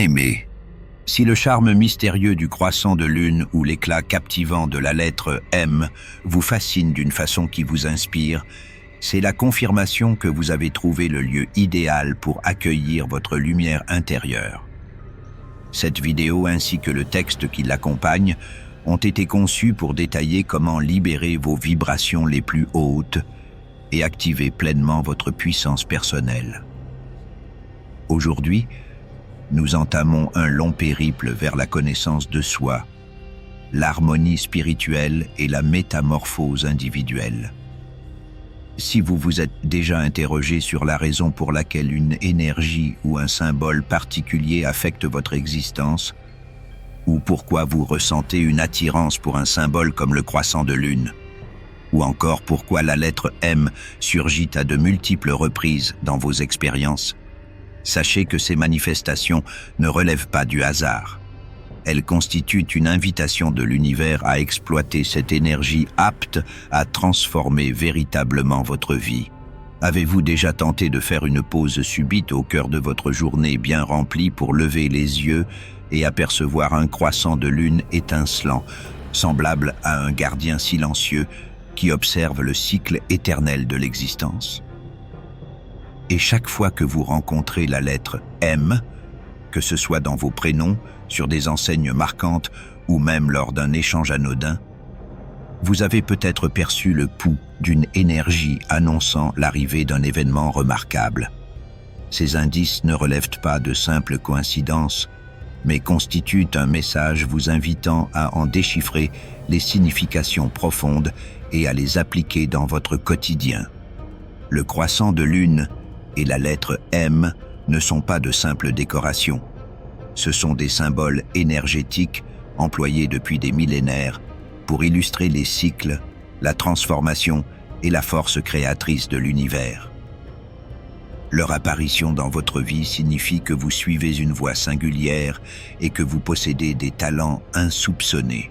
Aimé. Si le charme mystérieux du croissant de lune ou l'éclat captivant de la lettre M vous fascine d'une façon qui vous inspire, c'est la confirmation que vous avez trouvé le lieu idéal pour accueillir votre lumière intérieure. Cette vidéo ainsi que le texte qui l'accompagne ont été conçus pour détailler comment libérer vos vibrations les plus hautes et activer pleinement votre puissance personnelle. Aujourd'hui, nous entamons un long périple vers la connaissance de soi, l'harmonie spirituelle et la métamorphose individuelle. Si vous vous êtes déjà interrogé sur la raison pour laquelle une énergie ou un symbole particulier affecte votre existence, ou pourquoi vous ressentez une attirance pour un symbole comme le croissant de lune, ou encore pourquoi la lettre M surgit à de multiples reprises dans vos expériences, sachez que ces manifestations ne relèvent pas du hasard. Elles constituent une invitation de l'univers à exploiter cette énergie apte à transformer véritablement votre vie. Avez-vous déjà tenté de faire une pause subite au cœur de votre journée bien remplie pour lever les yeux et apercevoir un croissant de lune étincelant, semblable à un gardien silencieux qui observe le cycle éternel de l'existence? Et chaque fois que vous rencontrez la lettre M, que ce soit dans vos prénoms, sur des enseignes marquantes ou même lors d'un échange anodin, vous avez peut-être perçu le pouls d'une énergie annonçant l'arrivée d'un événement remarquable. Ces indices ne relèvent pas de simples coïncidences, mais constituent un message vous invitant à en déchiffrer les significations profondes et à les appliquer dans votre quotidien. Le croissant de lune et la lettre M ne sont pas de simples décorations. Ce sont des symboles énergétiques employés depuis des millénaires pour illustrer les cycles, la transformation et la force créatrice de l'univers. Leur apparition dans votre vie signifie que vous suivez une voie singulière et que vous possédez des talents insoupçonnés.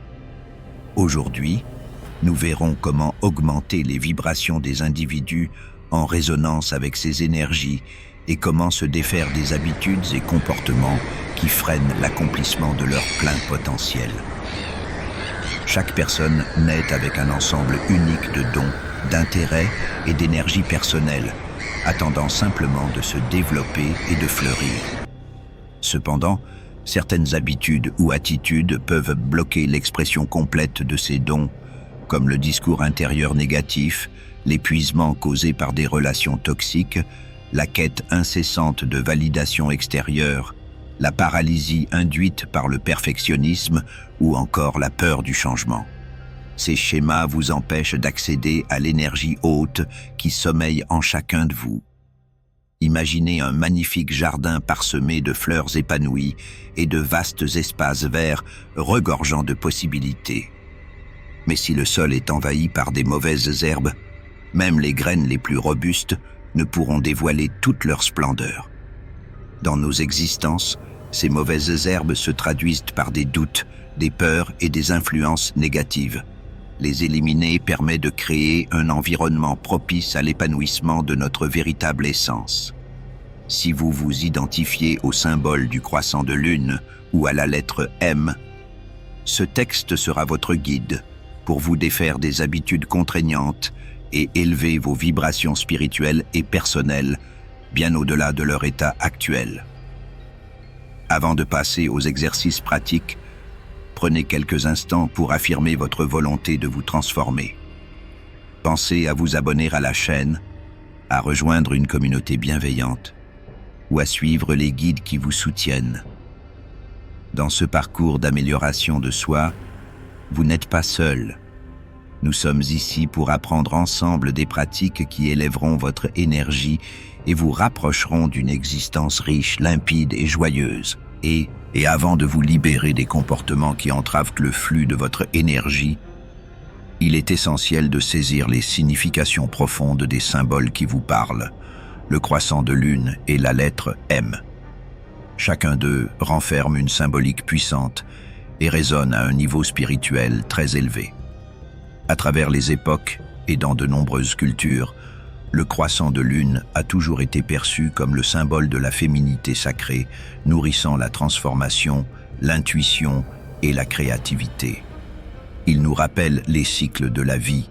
Aujourd'hui, nous verrons comment augmenter les vibrations des individus en résonance avec ces énergies et comment se défaire des habitudes et comportements qui freinent l'accomplissement de leur plein potentiel. Chaque personne naît avec un ensemble unique de dons, d'intérêts et d'énergie personnelle, attendant simplement de se développer et de fleurir. Cependant, certaines habitudes ou attitudes peuvent bloquer l'expression complète de ces dons, comme le discours intérieur négatif, l'épuisement causé par des relations toxiques, la quête incessante de validation extérieure, la paralysie induite par le perfectionnisme ou encore la peur du changement. Ces schémas vous empêchent d'accéder à l'énergie haute qui sommeille en chacun de vous. Imaginez un magnifique jardin parsemé de fleurs épanouies et de vastes espaces verts regorgeant de possibilités. Mais si le sol est envahi par des mauvaises herbes, même les graines les plus robustes ne pourront dévoiler toute leur splendeur. Dans nos existences, ces mauvaises herbes se traduisent par des doutes, des peurs et des influences négatives. Les éliminer permet de créer un environnement propice à l'épanouissement de notre véritable essence. Si vous vous identifiez au symbole du croissant de lune ou à la lettre M, ce texte sera votre guide pour vous défaire des habitudes contraignantes et élever vos vibrations spirituelles et personnelles bien au-delà de leur état actuel. Avant de passer aux exercices pratiques, prenez quelques instants pour affirmer votre volonté de vous transformer. Pensez à vous abonner à la chaîne, à rejoindre une communauté bienveillante ou à suivre les guides qui vous soutiennent. Dans ce parcours d'amélioration de soi, vous n'êtes pas seul. Nous sommes ici pour apprendre ensemble des pratiques qui élèveront votre énergie et vous rapprocheront d'une existence riche, limpide et joyeuse. Et avant de vous libérer des comportements qui entravent le flux de votre énergie, il est essentiel de saisir les significations profondes des symboles qui vous parlent, le croissant de lune et la lettre M. Chacun d'eux renferme une symbolique puissante et résonne à un niveau spirituel très élevé. À travers les époques et dans de nombreuses cultures, Le croissant de lune a toujours été perçu comme le symbole de la féminité sacrée, nourrissant la transformation, l'intuition et la créativité. Il nous rappelle les cycles de la vie,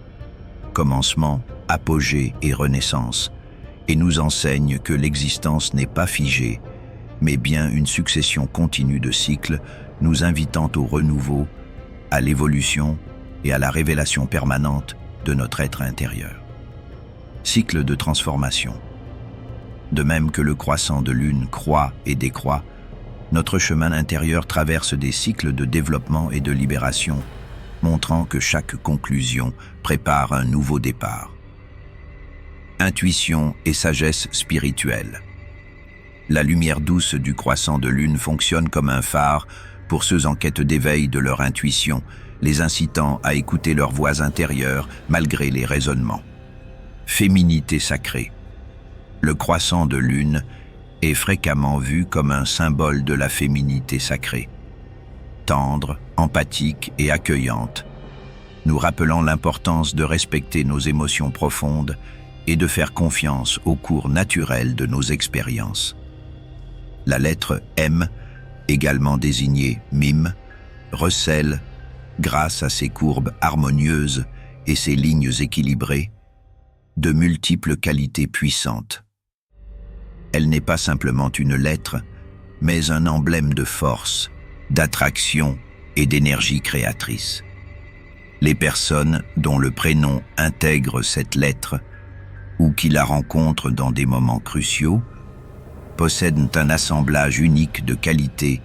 commencement, apogée et renaissance, et nous enseigne que l'existence n'est pas figée, mais bien une succession continue de cycles nous invitant au renouveau, à l'évolution et à la révélation permanente de notre être intérieur. Cycle de transformation. De même que le croissant de lune croît et décroît, notre chemin intérieur traverse des cycles de développement et de libération, montrant que chaque conclusion prépare un nouveau départ. Intuition et sagesse spirituelle. La lumière douce du croissant de lune fonctionne comme un phare pour ceux en quête d'éveil de leur intuition, les incitant à écouter leurs voix intérieures malgré les raisonnements. Féminité sacrée. Le croissant de lune est fréquemment vu comme un symbole de la féminité sacrée. Tendre, empathique et accueillante, nous rappelant l'importance de respecter nos émotions profondes et de faire confiance au cours naturel de nos expériences. La lettre M, également désignée mime, recèle, grâce à ses courbes harmonieuses et ses lignes équilibrées, de multiples qualités puissantes. Elle n'est pas simplement une lettre, mais un emblème de force, d'attraction et d'énergie créatrice. Les personnes dont le prénom intègre cette lettre ou qui la rencontrent dans des moments cruciaux possèdent un assemblage unique de qualités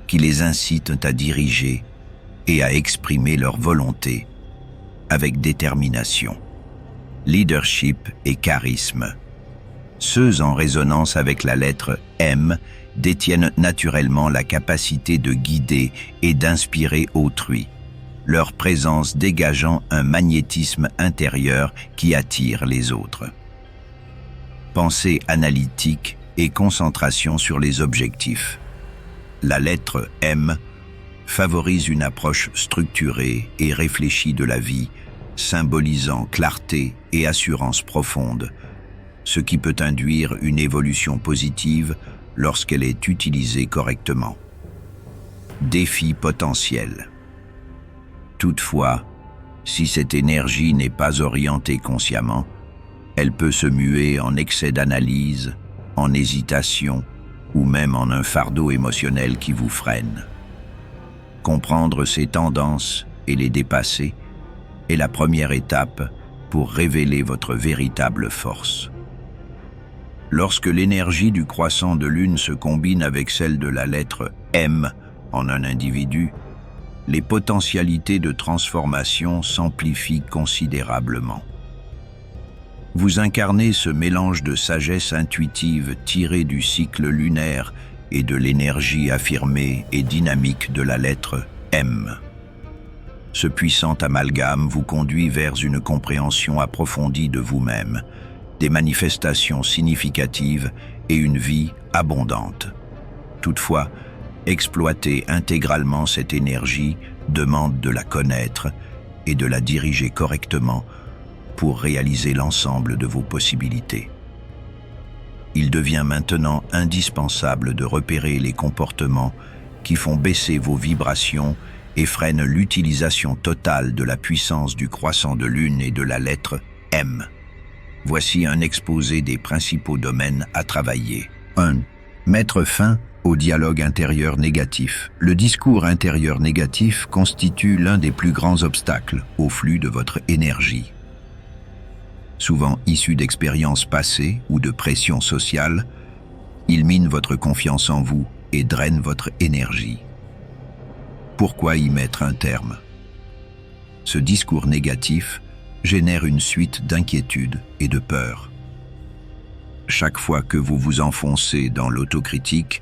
qui les incitent à diriger et à exprimer leur volonté avec détermination, leadership et charisme. Ceux en résonance avec la lettre M détiennent naturellement la capacité de guider et d'inspirer autrui, leur présence dégageant un magnétisme intérieur qui attire les autres. Pensée analytique et concentration sur les objectifs. La lettre M favorise une approche structurée et réfléchie de la vie, symbolisant clarté et assurance profonde, ce qui peut induire une évolution positive lorsqu'elle est utilisée correctement. Défi potentiel. Toutefois, si cette énergie n'est pas orientée consciemment, elle peut se muer en excès d'analyse, en hésitation ou même en un fardeau émotionnel qui vous freine. Comprendre ces tendances et les dépasser est la première étape pour révéler votre véritable force. Lorsque l'énergie du croissant de lune se combine avec celle de la lettre M en un individu, les potentialités de transformation s'amplifient considérablement. Vous incarnez ce mélange de sagesse intuitive tirée du cycle lunaire et de l'énergie affirmée et dynamique de la lettre M. Ce puissant amalgame vous conduit vers une compréhension approfondie de vous-même, des manifestations significatives et une vie abondante. Toutefois, exploiter intégralement cette énergie demande de la connaître et de la diriger correctement pour réaliser l'ensemble de vos possibilités. Il devient maintenant indispensable de repérer les comportements qui font baisser vos vibrations et freinent l'utilisation totale de la puissance du croissant de lune et de la lettre M. Voici un exposé des principaux domaines à travailler. 1. Mettre fin au dialogue intérieur négatif. Le discours intérieur négatif constitue l'un des plus grands obstacles au flux de votre énergie. Souvent issu d'expériences passées ou de pression sociale, il mine votre confiance en vous et draine votre énergie. Pourquoi y mettre un terme? Ce discours négatif génère une suite d'inquiétudes et de peurs. Chaque fois que vous vous enfoncez dans l'autocritique,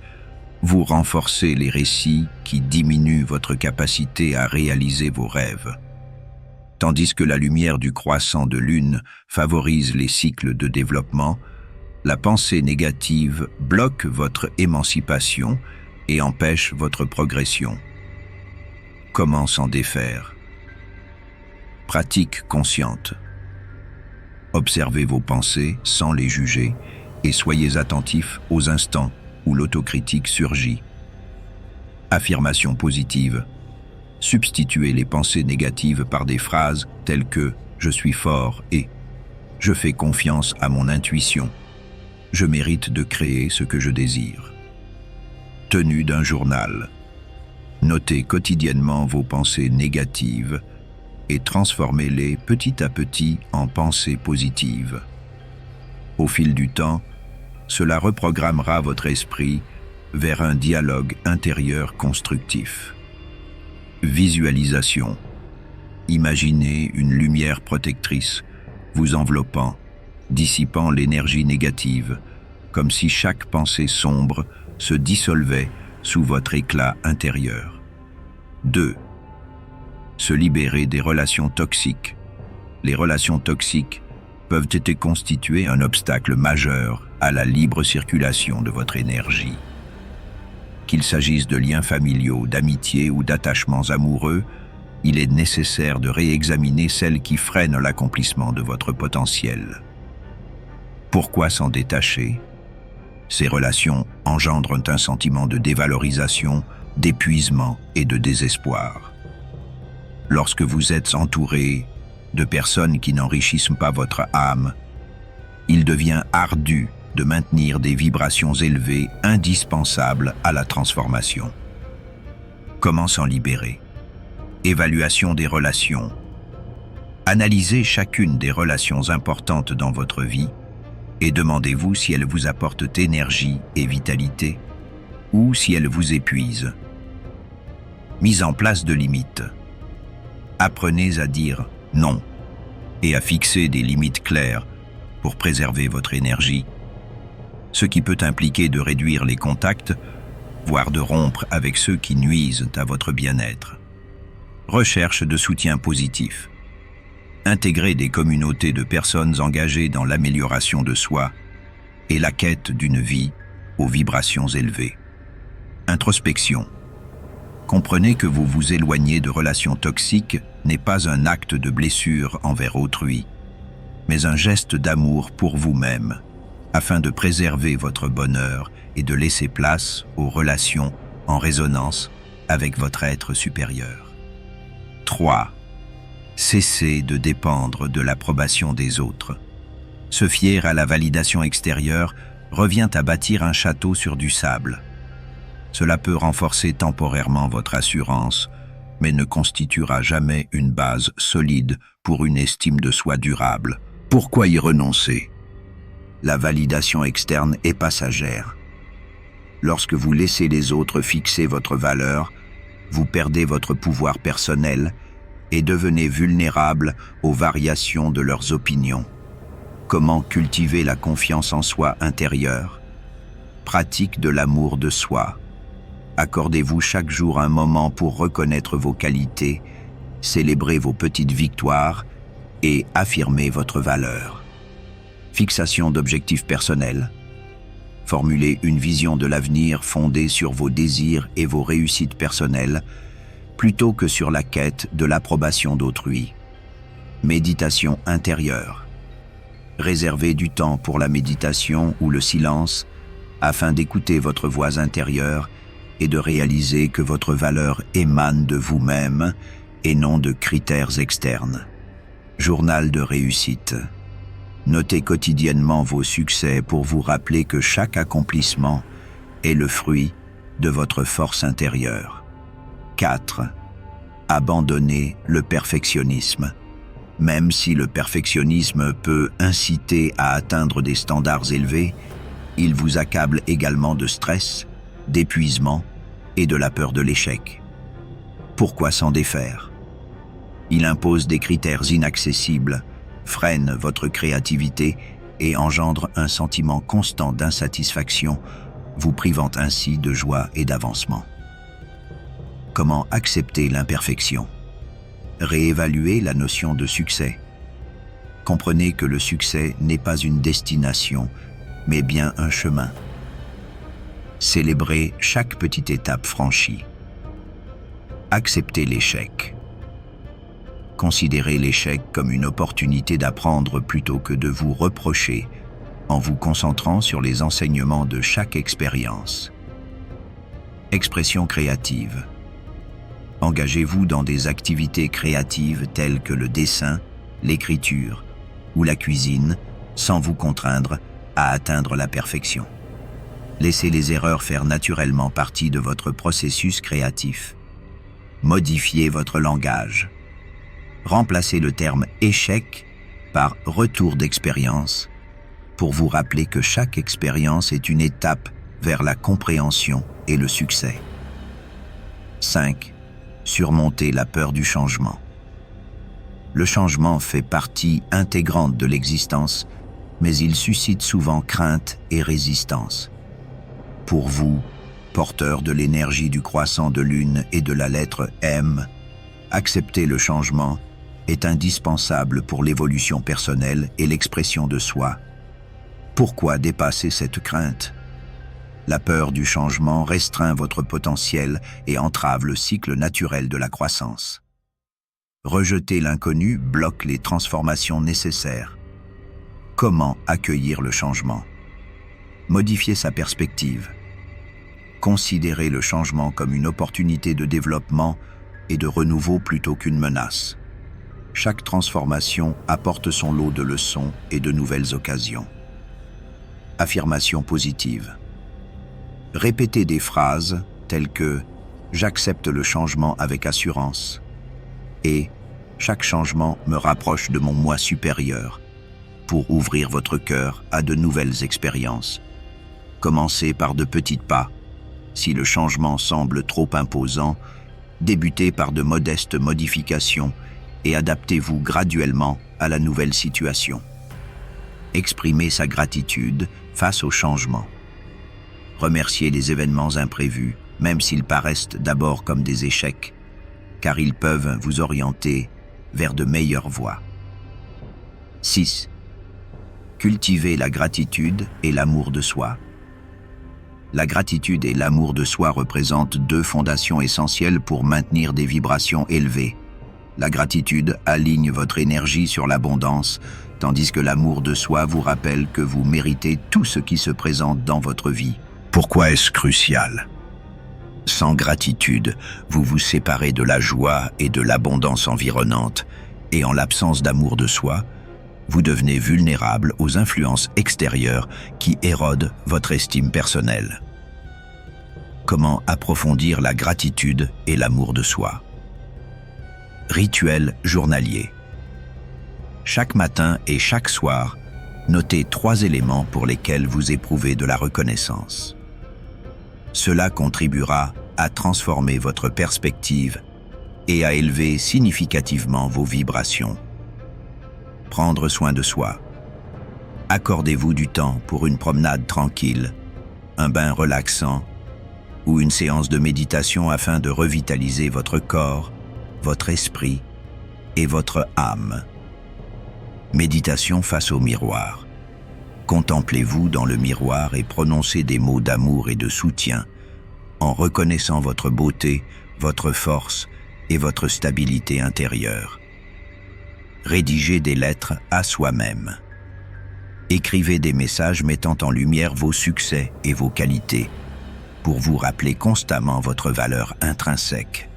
vous renforcez les récits qui diminuent votre capacité à réaliser vos rêves. Tandis que la lumière du croissant de lune favorise les cycles de développement, la pensée négative bloque votre émancipation et empêche votre progression. Comment s'en défaire? Pratique consciente. Observez vos pensées sans les juger et soyez attentifs aux instants où l'autocritique surgit. Affirmation positive. Substituez les pensées négatives par des phrases telles que « je suis fort » et « je fais confiance à mon intuition ». Je mérite de créer ce que je désire. Tenue d'un journal. Notez quotidiennement vos pensées négatives et transformez-les petit à petit en pensées positives. Au fil du temps, cela reprogrammera votre esprit vers un dialogue intérieur constructif. Visualisation. Imaginez une lumière protectrice vous enveloppant, dissipant l'énergie négative, comme si chaque pensée sombre se dissolvait sous votre éclat intérieur. 2. Se libérer des relations toxiques. Les relations toxiques peuvent être constituer un obstacle majeur à la libre circulation de votre énergie. Qu'il s'agisse de liens familiaux, d'amitié ou d'attachements amoureux, il est nécessaire de réexaminer celles qui freinent l'accomplissement de votre potentiel. Pourquoi s'en détacher? Ces relations engendrent un sentiment de dévalorisation, d'épuisement et de désespoir. Lorsque vous êtes entouré de personnes qui n'enrichissent pas votre âme, il devient ardu de maintenir des vibrations élevées indispensables à la transformation. Comment s'en libérer? Évaluation des relations. Analysez chacune des relations importantes dans votre vie et demandez-vous si elles vous apportent énergie et vitalité ou si elles vous épuisent. Mise en place de limites. Apprenez à dire non et à fixer des limites claires pour préserver votre énergie, ce qui peut impliquer de réduire les contacts, voire de rompre avec ceux qui nuisent à votre bien-être. Recherche de soutien positif. Intégrer des communautés de personnes engagées dans l'amélioration de soi et la quête d'une vie aux vibrations élevées. Introspection. Comprenez que vous vous éloignez de relations toxiques n'est pas un acte de blessure envers autrui, mais un geste d'amour pour vous-même, afin de préserver votre bonheur et de laisser place aux relations en résonance avec votre être supérieur. 3. Cessez de dépendre de l'approbation des autres. Se fier à la validation extérieure revient à bâtir un château sur du sable. Cela peut renforcer temporairement votre assurance, mais ne constituera jamais une base solide pour une estime de soi durable. Pourquoi y renoncer? La validation externe est passagère. Lorsque vous laissez les autres fixer votre valeur, vous perdez votre pouvoir personnel et devenez vulnérable aux variations de leurs opinions. Comment cultiver la confiance en soi intérieure? Pratique de l'amour de soi. Accordez-vous chaque jour un moment pour reconnaître vos qualités, célébrer vos petites victoires et affirmer votre valeur. Fixation d'objectifs personnels. Formulez une vision de l'avenir fondée sur vos désirs et vos réussites personnelles, plutôt que sur la quête de l'approbation d'autrui. Méditation intérieure. Réservez du temps pour la méditation ou le silence afin d'écouter votre voix intérieure et de réaliser que votre valeur émane de vous-même et non de critères externes. Journal de réussite. Notez quotidiennement vos succès pour vous rappeler que chaque accomplissement est le fruit de votre force intérieure. 4. Abandonnez le perfectionnisme. Même si le perfectionnisme peut inciter à atteindre des standards élevés, il vous accable également de stress, d'épuisement et de la peur de l'échec. Pourquoi s'en défaire? Il impose des critères inaccessibles, freine votre créativité et engendre un sentiment constant d'insatisfaction, vous privant ainsi de joie et d'avancement. Comment accepter l'imperfection? Réévaluer la notion de succès. Comprenez que le succès n'est pas une destination, mais bien un chemin. Célébrez chaque petite étape franchie. Acceptez l'échec. Considérez l'échec comme une opportunité d'apprendre plutôt que de vous reprocher, en vous concentrant sur les enseignements de chaque expérience. Expression créative. Engagez-vous dans des activités créatives telles que le dessin, l'écriture ou la cuisine, sans vous contraindre à atteindre la perfection. Laissez les erreurs faire naturellement partie de votre processus créatif. Modifiez votre langage. Remplacez le terme « échec » par « retour d'expérience » pour vous rappeler que chaque expérience est une étape vers la compréhension et le succès. 5. Surmonter la peur du changement. Le changement fait partie intégrante de l'existence, mais il suscite souvent crainte et résistance. Pour vous, porteur de l'énergie du croissant de lune et de la lettre M, accepter le changement est indispensable pour l'évolution personnelle et l'expression de soi. Pourquoi dépasser cette crainte? La peur du changement restreint votre potentiel et entrave le cycle naturel de la croissance. Rejeter l'inconnu bloque les transformations nécessaires. Comment accueillir le changement? Modifier sa perspective. Considérez le changement comme une opportunité de développement et de renouveau plutôt qu'une menace. Chaque transformation apporte son lot de leçons et de nouvelles occasions. Affirmation positive. Répétez des phrases telles que « J'accepte le changement avec assurance » et « Chaque changement me rapproche de mon moi supérieur » pour ouvrir votre cœur à de nouvelles expériences. Commencez par de petits pas. Si le changement semble trop imposant, débutez par de modestes modifications et adaptez-vous graduellement à la nouvelle situation. Exprimez sa gratitude face au changement. Remerciez les événements imprévus, même s'ils paraissent d'abord comme des échecs, car ils peuvent vous orienter vers de meilleures voies. 6. Cultivez la gratitude et l'amour de soi. La gratitude et l'amour de soi représentent deux fondations essentielles pour maintenir des vibrations élevées. La gratitude aligne votre énergie sur l'abondance, tandis que l'amour de soi vous rappelle que vous méritez tout ce qui se présente dans votre vie. Pourquoi est-ce crucial? Sans gratitude, vous vous séparez de la joie et de l'abondance environnante, et en l'absence d'amour de soi, vous devenez vulnérable aux influences extérieures qui érodent votre estime personnelle. Comment approfondir la gratitude et l'amour de soi? Rituel journalier. Chaque matin et chaque soir, notez 3 éléments pour lesquels vous éprouvez de la reconnaissance. Cela contribuera à transformer votre perspective et à élever significativement vos vibrations. Prendre soin de soi. Accordez-vous du temps pour une promenade tranquille, un bain relaxant ou une séance de méditation afin de revitaliser votre corps, votre esprit et votre âme. Méditation face au miroir. Contemplez-vous dans le miroir et prononcez des mots d'amour et de soutien en reconnaissant votre beauté, votre force et votre stabilité intérieure. Rédigez des lettres à soi-même. Écrivez des messages mettant en lumière vos succès et vos qualités pour vous rappeler constamment votre valeur intrinsèque.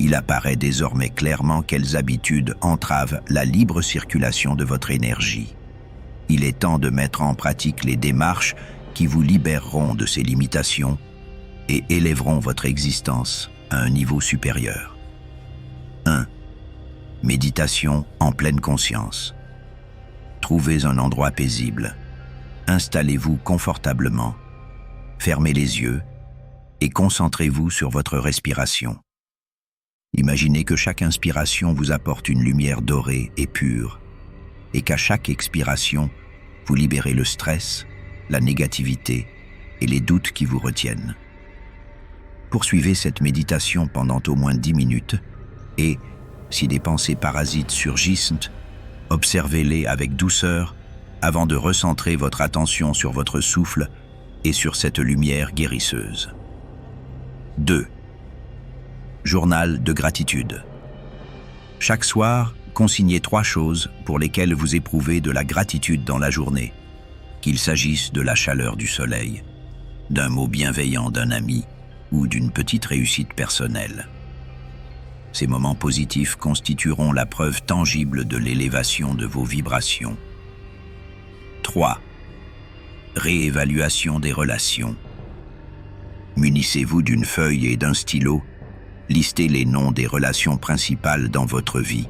Il apparaît désormais clairement quelles habitudes entravent la libre circulation de votre énergie. Il est temps de mettre en pratique les démarches qui vous libéreront de ces limitations et élèveront votre existence à un niveau supérieur. 1. Méditation en pleine conscience. Trouvez un endroit paisible. Installez-vous confortablement. Fermez les yeux et concentrez-vous sur votre respiration. Imaginez que chaque inspiration vous apporte une lumière dorée et pure, et qu'à chaque expiration, vous libérez le stress, la négativité et les doutes qui vous retiennent. Poursuivez cette méditation pendant au moins 10 minutes et, si des pensées parasites surgissent, observez-les avec douceur avant de recentrer votre attention sur votre souffle et sur cette lumière guérisseuse. 2. Journal de gratitude. Chaque soir, consignez 3 choses pour lesquelles vous éprouvez de la gratitude dans la journée, qu'il s'agisse de la chaleur du soleil, d'un mot bienveillant d'un ami ou d'une petite réussite personnelle. Ces moments positifs constitueront la preuve tangible de l'élévation de vos vibrations. 3. Réévaluation des relations. Munissez-vous d'une feuille et d'un stylo, listez les noms des relations principales dans votre vie,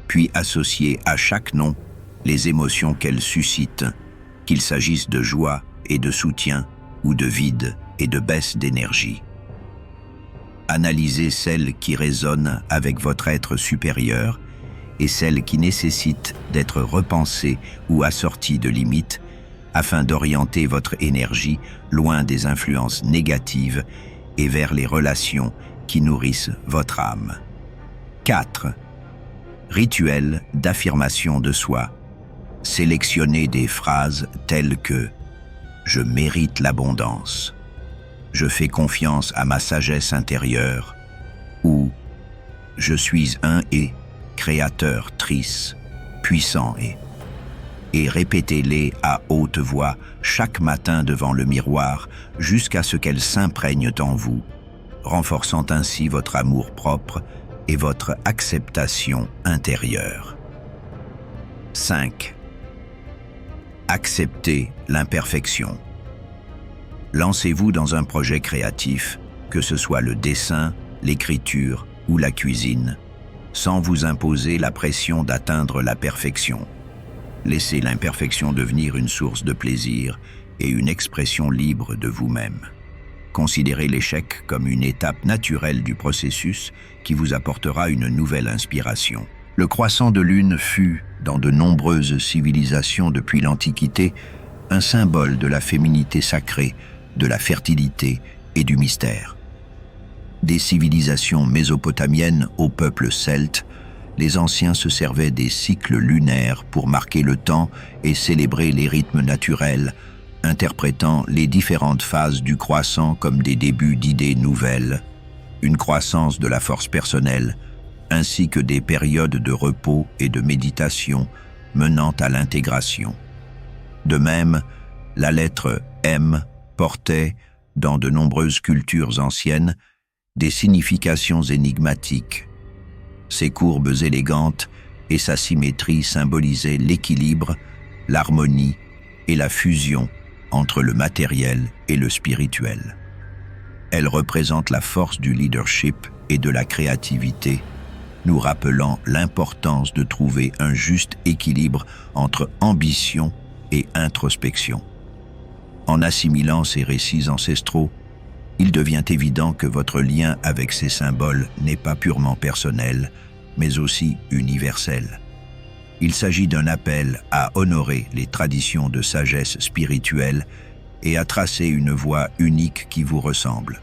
puis associez à chaque nom les émotions qu'elles suscitent, qu'il s'agisse de joie et de soutien, ou de vide et de baisse d'énergie. Analysez celles qui résonnent avec votre être supérieur et celles qui nécessitent d'être repensées ou assorties de limites afin d'orienter votre énergie loin des influences négatives et vers les relations qui nourrissent votre âme. 4. Rituel d'affirmation de soi. Sélectionnez des phrases telles que « Je mérite l'abondance »,« Je fais confiance à ma sagesse intérieure » ou « Je suis un et créateur trice, puissant et répétez-les à haute voix chaque matin devant le miroir jusqu'à ce qu'elles s'imprègnent en vous, renforçant ainsi votre amour-propre et votre acceptation intérieure. 5. Acceptez l'imperfection. Lancez-vous dans un projet créatif, que ce soit le dessin, l'écriture ou la cuisine, sans vous imposer la pression d'atteindre la perfection. Laissez l'imperfection devenir une source de plaisir et une expression libre de vous-même. Considérez l'échec comme une étape naturelle du processus qui vous apportera une nouvelle inspiration. Le croissant de lune fut, dans de nombreuses civilisations depuis l'Antiquité, un symbole de la féminité sacrée, de la fertilité et du mystère. Des civilisations mésopotamiennes aux peuples celtes, les anciens se servaient des cycles lunaires pour marquer le temps et célébrer les rythmes naturels, interprétant les différentes phases du croissant comme des débuts d'idées nouvelles, une croissance de la force personnelle, ainsi que des périodes de repos et de méditation menant à l'intégration. De même, la lettre M portait, dans de nombreuses cultures anciennes, des significations énigmatiques. Ses courbes élégantes et sa symétrie symbolisaient l'équilibre, l'harmonie et la fusion entre le matériel et le spirituel. Elle représente la force du leadership et de la créativité, nous rappelant l'importance de trouver un juste équilibre entre ambition et introspection. En assimilant ces récits ancestraux, il devient évident que votre lien avec ces symboles n'est pas purement personnel, mais aussi universel. Il s'agit d'un appel à honorer les traditions de sagesse spirituelle et à tracer une voie unique qui vous ressemble.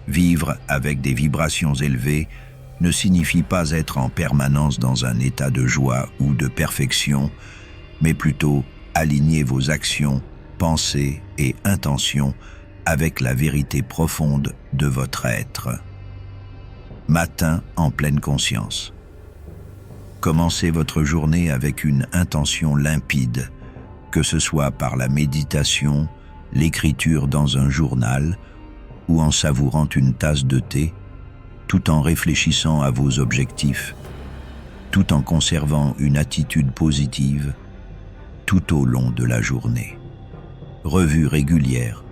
Vivre avec des vibrations élevées ne signifie pas être en permanence dans un état de joie ou de perfection, mais plutôt aligner vos actions, pensées et intentions avec la vérité profonde de votre être. Matin en pleine conscience. Commencez votre journée avec une intention limpide, que ce soit par la méditation, l'écriture dans un journal ou en savourant une tasse de thé, tout en réfléchissant à vos objectifs, tout en conservant une attitude positive tout au long de la journée. Revue régulière.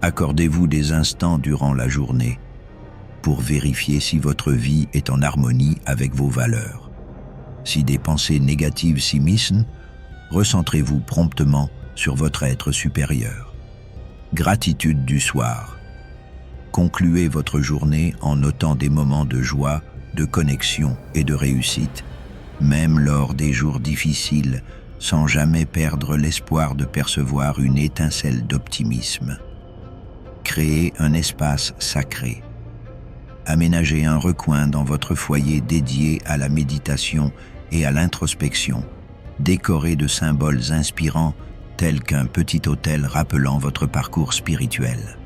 Accordez-vous des instants durant la journée pour vérifier si votre vie est en harmonie avec vos valeurs. Si des pensées négatives s'immiscent, recentrez-vous promptement sur votre être supérieur. Gratitude du soir. Concluez votre journée en notant des moments de joie, de connexion et de réussite, même lors des jours difficiles, sans jamais perdre l'espoir de percevoir une étincelle d'optimisme. Créez un espace sacré. Aménagez un recoin dans votre foyer dédié à la méditation et à l'introspection, décoré de symboles inspirants tels qu'un petit autel rappelant votre parcours spirituel.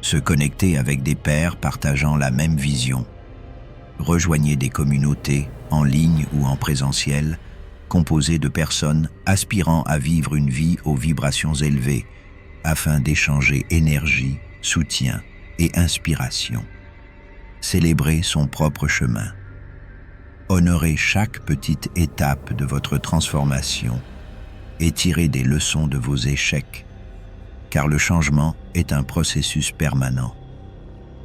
Se connecter avec des pairs partageant la même vision. Rejoignez des communautés, en ligne ou en présentiel, composées de personnes aspirant à vivre une vie aux vibrations élevées, afin d'échanger énergie, soutien et inspiration. Célébrez son propre chemin. Honorez chaque petite étape de votre transformation et tirez des leçons de vos échecs, car le changement est un processus permanent.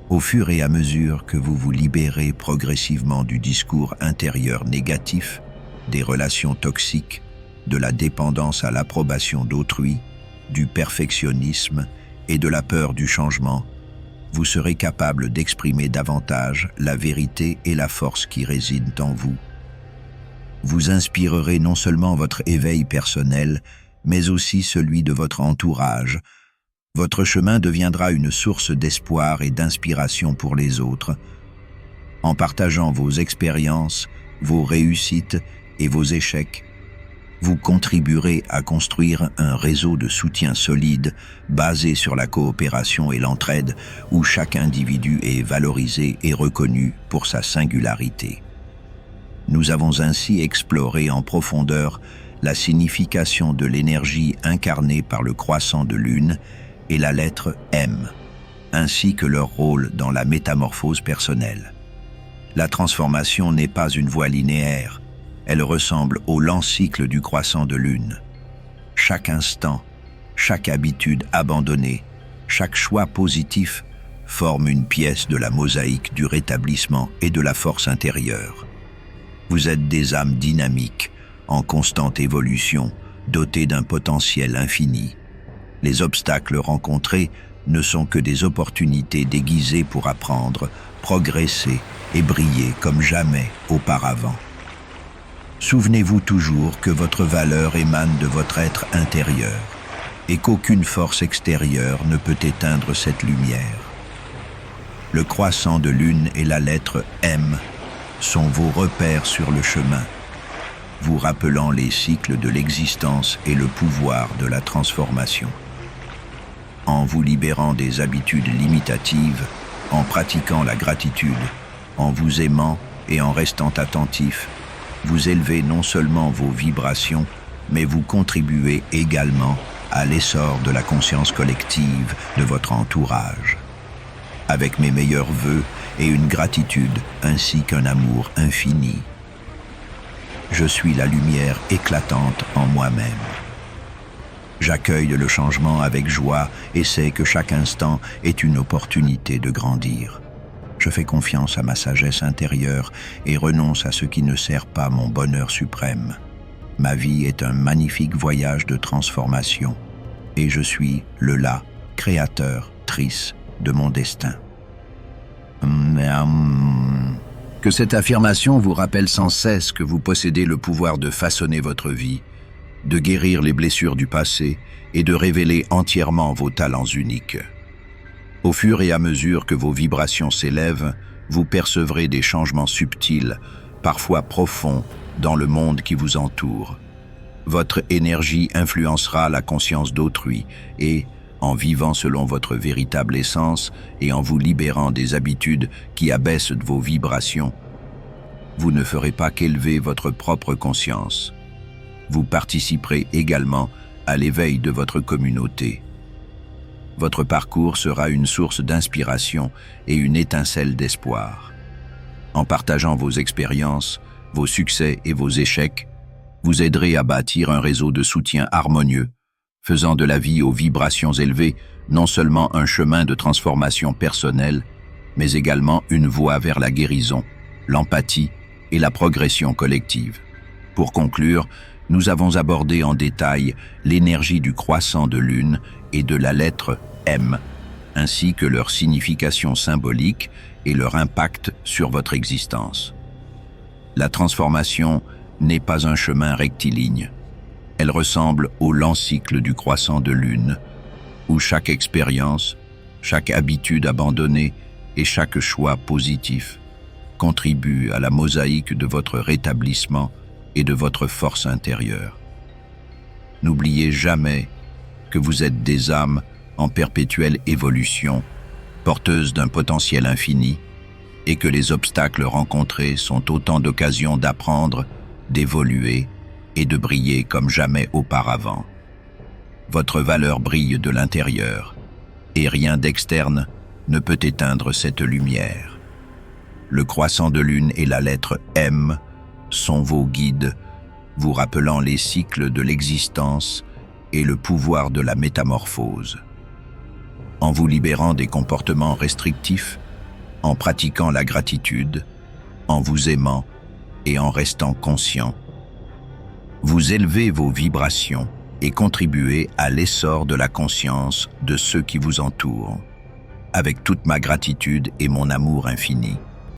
Au fur et à mesure que vous vous libérez progressivement du discours intérieur négatif, des relations toxiques, de la dépendance à l'approbation d'autrui, du perfectionnisme et de la peur du changement, vous serez capable d'exprimer davantage la vérité et la force qui résident en vous. Vous inspirerez non seulement votre éveil personnel, mais aussi celui de votre entourage. Votre chemin deviendra une source d'espoir et d'inspiration pour les autres. En partageant vos expériences, vos réussites et vos échecs, vous contribuerez à construire un réseau de soutien solide basé sur la coopération et l'entraide où chaque individu est valorisé et reconnu pour sa singularité. Nous avons ainsi exploré en profondeur la signification de l'énergie incarnée par le croissant de lune et la lettre M, ainsi que leur rôle dans la métamorphose personnelle. La transformation n'est pas une voie linéaire. Elle ressemble au lent cycle du croissant de lune. Chaque instant, chaque habitude abandonnée, chaque choix positif forme une pièce de la mosaïque du rétablissement et de la force intérieure. Vous êtes des âmes dynamiques, en constante évolution, dotées d'un potentiel infini. Les obstacles rencontrés ne sont que des opportunités déguisées pour apprendre, progresser et briller comme jamais auparavant. Souvenez-vous toujours que votre valeur émane de votre être intérieur et qu'aucune force extérieure ne peut éteindre cette lumière. Le croissant de lune et la lettre M sont vos repères sur le chemin, vous rappelant les cycles de l'existence et le pouvoir de la transformation. En vous libérant des habitudes limitatives, en pratiquant la gratitude, en vous aimant et en restant attentif, vous élevez non seulement vos vibrations, mais vous contribuez également à l'essor de la conscience collective de votre entourage. Avec mes meilleurs vœux et une gratitude ainsi qu'un amour infini, je suis la lumière éclatante en moi-même. J'accueille le changement avec joie et sais que chaque instant est une opportunité de grandir. Je fais confiance à ma sagesse intérieure et renonce à ce qui ne sert pas mon bonheur suprême. Ma vie est un magnifique voyage de transformation et je suis le là, créateur, trice de mon destin. Que cette affirmation vous rappelle sans cesse que vous possédez le pouvoir de façonner votre vie, de guérir les blessures du passé et de révéler entièrement vos talents uniques. Au fur et à mesure que vos vibrations s'élèvent, vous percevrez des changements subtils, parfois profonds, dans le monde qui vous entoure. Votre énergie influencera la conscience d'autrui et, en vivant selon votre véritable essence et en vous libérant des habitudes qui abaissent vos vibrations, vous ne ferez pas qu'élever votre propre conscience. Vous participerez également à l'éveil de votre communauté. Votre parcours sera une source d'inspiration et une étincelle d'espoir. En partageant vos expériences, vos succès et vos échecs, vous aiderez à bâtir un réseau de soutien harmonieux, faisant de la vie aux vibrations élevées non seulement un chemin de transformation personnelle, mais également une voie vers la guérison, l'empathie et la progression collective. Pour conclure, nous avons abordé en détail l'énergie du croissant de lune et de la lettre M, ainsi que leur signification symbolique et leur impact sur votre existence. La transformation n'est pas un chemin rectiligne. Elle ressemble au lent cycle du croissant de lune, où chaque expérience, chaque habitude abandonnée et chaque choix positif contribuent à la mosaïque de votre rétablissement et de votre force intérieure. N'oubliez jamais que vous êtes des âmes en perpétuelle évolution, porteuses d'un potentiel infini, et que les obstacles rencontrés sont autant d'occasions d'apprendre, d'évoluer et de briller comme jamais auparavant. Votre valeur brille de l'intérieur, et rien d'externe ne peut éteindre cette lumière. Le croissant de lune et la lettre M sont vos guides, vous rappelant les cycles de l'existence et le pouvoir de la métamorphose. En vous libérant des comportements restrictifs, en pratiquant la gratitude, en vous aimant et en restant conscient, vous élevez vos vibrations et contribuez à l'essor de la conscience de ceux qui vous entourent. Avec toute ma gratitude et mon amour infini.